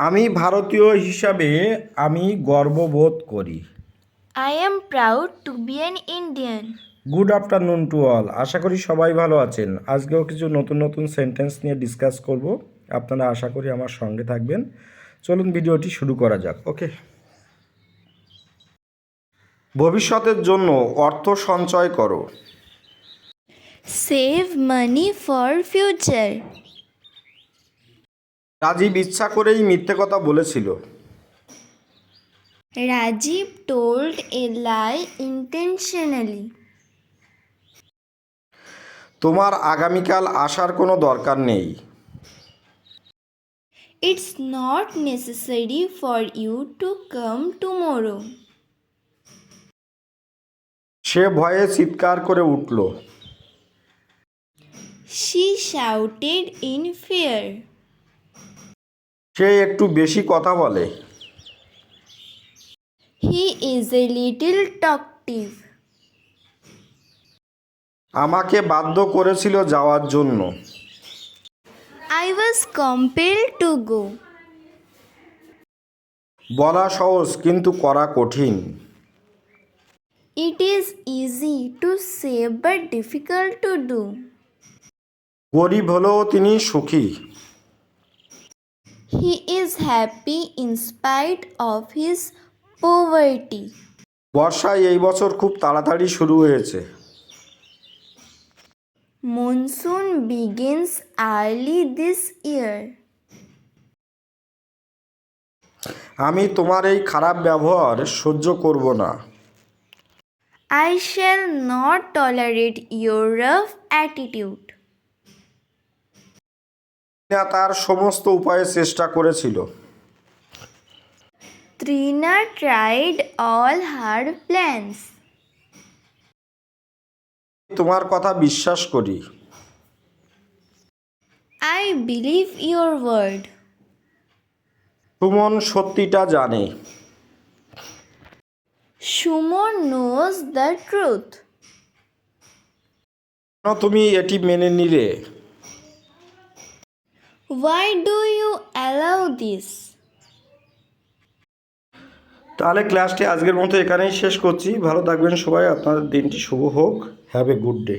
আমি ভারতীয় হিসাবে আমি গর্ববোধ করি। I am proud to be an Indian. Good afternoon to all. আশা করি সবাই ভালো আছেন। আজকেও কিছু নতুন নতুন সেন্টেন্স নিয়ে ডিসকাস করব। আপনারা আশা করি আমার সঙ্গে থাকবেন। চলুন ভিডিওটি শুরু করা যাক। ওকে। ভবিষ্যতের জন্য অর্থ সঞ্চয় করো। Save money for future. Rajib ইচ্ছা করেই মিথ্যে কথা বলেছিল। Rajiv told a lie intentionally. তোমার আগামীকাল আসার কোনো দরকার নেই। It's not necessary for you to come tomorrow. সে ভয়ে চিৎকার করে উঠল। She shouted in fear. সে একটু বেশি কথা বলে। He is a little talkative. আমাকে বাধ্য করেছিল যাওয়ার জন্য। I was compelled to go. বলা সহজ কিন্তু করা কঠিন। It is easy to say but difficult to do. গরিব হলেও তিনি সুখী। He is happy in spite of his poverty. বর্ষা এই বছর খুব তাড়াতাড়ি শুরু হয়েছে। Monsoon begins early this year. আমি তোমার এই খারাপ ব্যবহার সহ্য করব না। I shall not tolerate your rough attitude. Tina তার সমস্ত উপায়ে চেষ্টা করেছিল। Trina tried all her plans. তোমার কথা বিশ্বাস করি। I believe your word. Suman সত্যিটা জানে। Shumon knows the truth. কেন তুমি এটি মেনে নিলে? Why do you allow this? তাহলে ক্লাসটি আজকের মতো এখানেই শেষ করছি। ভালো থাকবেন সবাই। আপনাদের দিনটি শুভ হোক। Have a good day.